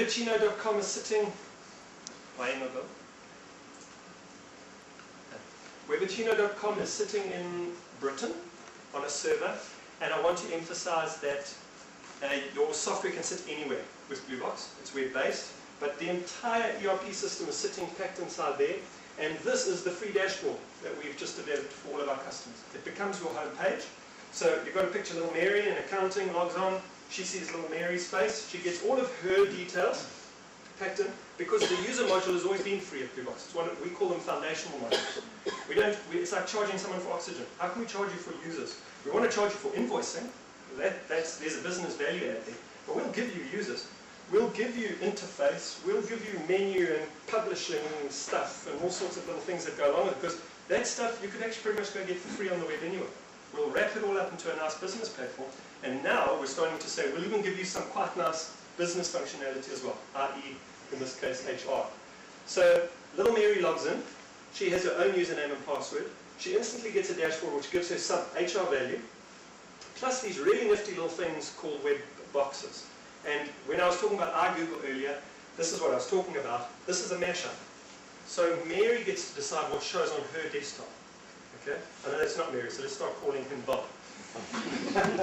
Weberchino.com is sitting. Weberchino.com is sitting in Britain on a server, and I want to emphasize that your software can sit anywhere with BlueBox. It's web-based, but the entire ERP system is sitting packed inside there, and this is the free dashboard that we've just developed for all of our customers. It becomes your home page. So you've got to picture little Mary in accounting, logs on, she sees little Mary's face, she gets all of her details packed in, because the user module has always been free at BlueBox. It's one of, we call them foundational modules. It's like charging someone for oxygen. How can we charge you for users? We want to charge you for invoicing. There's a business value add there. But we'll give you users. We'll give you interface. We'll give you menu and publishing and stuff and all sorts of little things that go along with it, because that stuff you could actually pretty much go get for free on the web anyway. We'll wrap it all up into a nice business platform. And now we're starting to say, we'll even give you some quite nice business functionality as well, i.e., in this case, HR. So little Mary logs in. She has her own username and password. She instantly gets a dashboard which gives her some HR value, plus these really nifty little things called web boxes. And when I was talking about iGoogle earlier, this is what I was talking about. This is a mashup. So Mary gets to decide what shows on her desktop. Okay? I know that's not Mary, so let's start calling him Bob.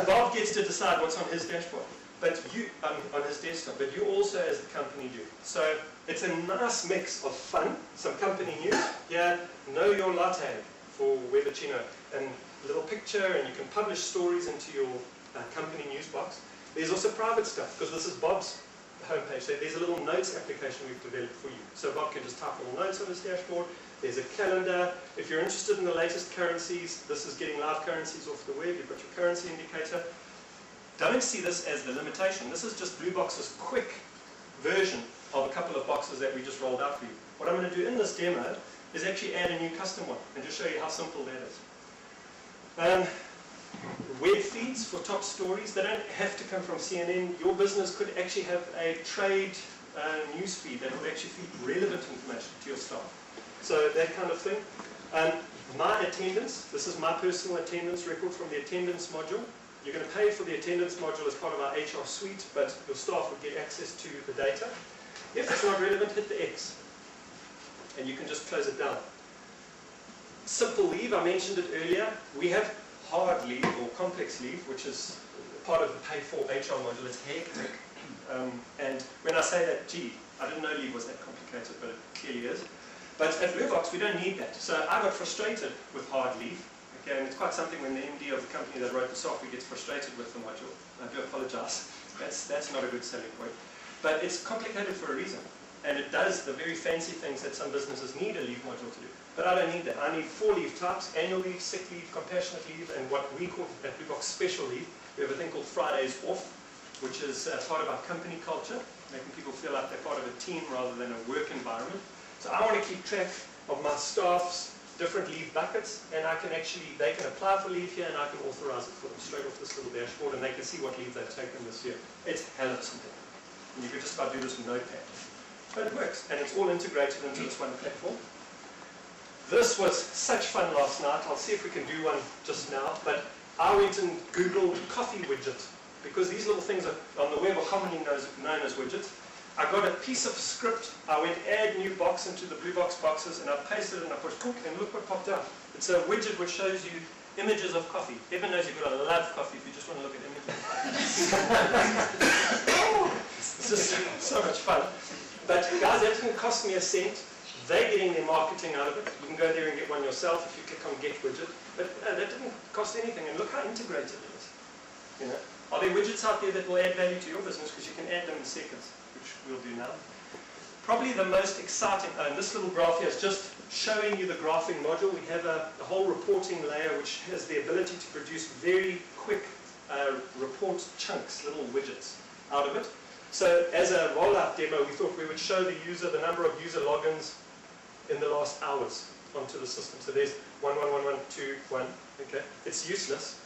Bob gets to decide what's on his dashboard, but you on his desktop. But you also, as the company, do. So it's a nice mix of fun, some company news. Yeah, know your latte for Weberchino, and a little picture, and you can publish stories into your company news box. There's also private stuff, because this is Bob's homepage. So there's a little notes application we've developed for you. So Bob can just type little notes on his dashboard. There's a calendar. If you're interested in the latest currencies, this is getting live currencies off the web. You've got your currency indicator. Don't see this as the limitation. This is just BlueBox's quick version of a couple of boxes that we just rolled out for you. What I'm going to do in this demo is actually add a new custom one and just show you how simple that is. Web feeds for top stories. They don't have to come from CNN. Your business could actually have a trade news feed that will actually feed relevant information to your staff. So that kind of thing. My attendance. This is my personal attendance record from the attendance module. You're going to pay for the attendance module as part of our HR suite, but your staff will get access to the data. If it's not relevant, hit the X, and you can just close it down. Simple leave, I mentioned it earlier. We have hard leave or complex leave, which is part of the pay for HR module. It's hectic. And when I say that, gee, I didn't know leave was that complicated, but it clearly is. But at BlueBox, we don't need that. So I got frustrated with hard leave. Okay, and it's quite something when the MD of the company that wrote the software gets frustrated with the module. I do apologize. That's not a good selling point. But it's complicated for a reason. And it does the very fancy things that some businesses need a leave module to do. But I don't need that. I need 4 leave types: annual leave, sick leave, compassionate leave, and what we call at BlueBox special leave. We have a thing called Fridays off, which is part of our company culture, making people feel like they're part of a team rather than a work environment. So I want to keep track of my staff's different leave buckets, and they can apply for leave here, and I can authorize it for them straight off this little dashboard, and they can see what leave they've taken this year. It's hella simple. And you can just about do this with Notepad. But it works, and it's all integrated into this one platform. This was such fun last night. I'll see if we can do one just now, but I went and Googled coffee widget, because these little things on the web are commonly known as widgets. I got a piece of script. I went add new box into the BlueBox boxes, and I pasted it and I pushed book, and look what popped up. It's a widget which shows you images of coffee. Heaven knows you've got to love coffee if you just want to look at images. It's just so much fun. But guys, that didn't cost me a cent. They're getting their marketing out of it. You can go there and get one yourself if you click on Get Widget. But that didn't cost anything, and look how integrated it is. You know, are there widgets out there that will add value to your business, because you can add them in seconds, which we'll do now. Probably the most exciting, this little graph here is just showing you the graphing module. We have a whole reporting layer which has the ability to produce very quick report chunks, little widgets out of it. So as a rollout demo, we thought we would show the user the number of user logins in the last hours onto the system. So there's 1, 1, 1, 1, 2, 1. Okay, it's useless.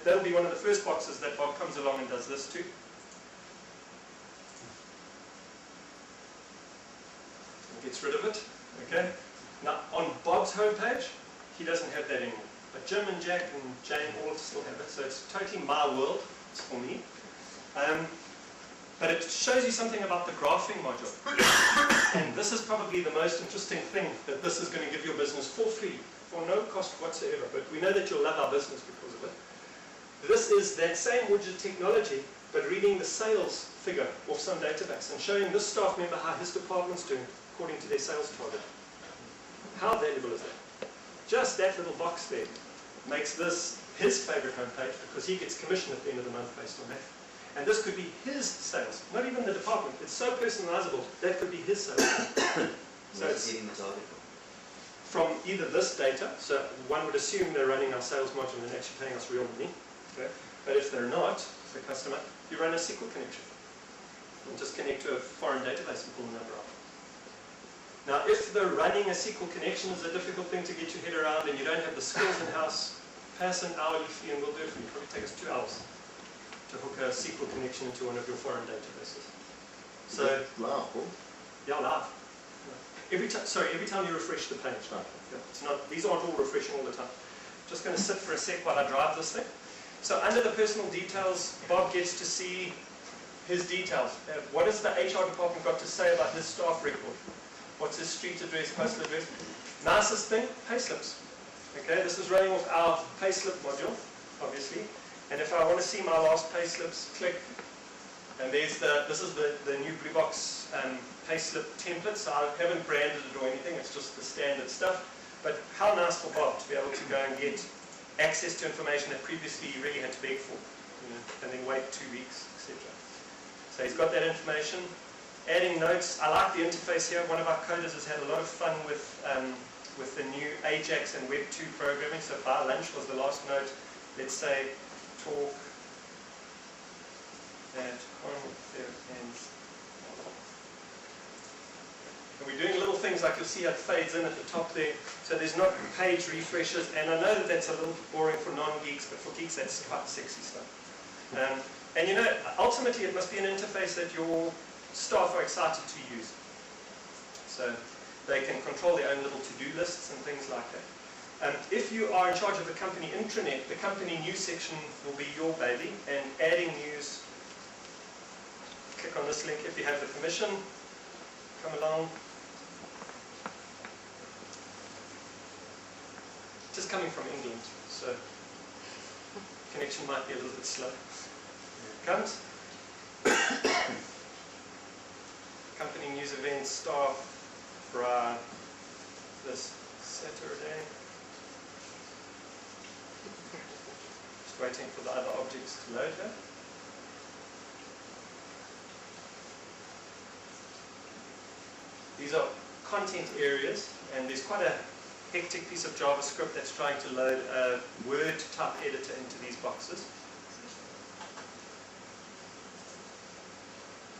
That'll be one of the first boxes that Bob comes along and does this too. Gets rid of it. Okay. Now on Bob's homepage, he doesn't have that anymore. But Jim and Jack and Jane all still have it. So it's totally my world. It's for me. But it shows you something about the graphing module. And this is probably the most interesting thing that this is going to give your business for free, for no cost whatsoever. But we know that you'll love our business because of it. This is that same widget technology, but reading the sales figure off some database and showing this staff member how his department's doing according to their sales target. How valuable is that? Just that little box there makes this his favorite homepage because he gets commission at the end of the month based on that. And this could be his sales, not even the department. It's so personalizable, that could be his sales. So it's getting the target from either this data, so one would assume they're running our sales module and actually paying us real money. Okay? But if they're not, the customer, you run a SQL connection. And just connect to a foreign database and pull the number out. Now, if the running a SQL connection is a difficult thing to get your head around and you don't have the skills in-house, pass an hourly fee and we'll do it for you. It'll probably take us 2 hours to hook a SQL connection into one of your foreign databases. So, live, Paul? Yeah, live. Every time you refresh the page. Oh. Yeah, it's not, these aren't all refreshing all the time. Just going to sit for a sec while I drive this thing. So under the personal details, Bob gets to see his details. What has the HR department got to say about his staff record? What's his street address, postal address? Nicest thing, payslips. Okay, this is running off our payslip module, obviously. And if I want to see my last payslips, click. And there's this is the new BlueBox payslip template. So I haven't branded it or anything. It's just the standard stuff. But how nice for Bob to be able to go and get access to information that previously he really had to beg for, and then wait 2 weeks, etc. So he's got that information. Adding notes. I like the interface here. One of our coders has had a lot of fun with the new Ajax and Web 2 programming. So by lunch was the last note. Let's say talk at conference. And we're doing little things like you'll see how it fades in at the top there. So there's not page refreshes. And I know that that's a little boring for non-geeks, but for geeks that's quite sexy stuff. And you know, ultimately it must be an interface that your staff are excited to use. So they can control their own little to-do lists and things like that. If you are in charge of the company intranet, the company news section will be your baby, and adding news, click on this link if you have the permission, come along. Just coming from England, so connection might be a little bit slow. Here it comes. Company news events, staff, for this Saturday. Just waiting for the other objects to load here. These are content areas, and there's quite a hectic piece of JavaScript that's trying to load a Word type editor into these boxes.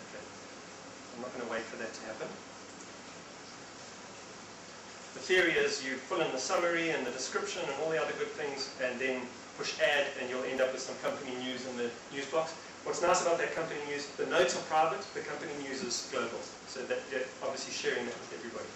Okay. I'm not going to wait for that to happen. The theory is you fill in the summary and the description and all the other good things, and then push add, and you'll end up with some company news in the news box. What's nice about that company news, the notes are private, the company news is global, so that you're obviously sharing that with everybody.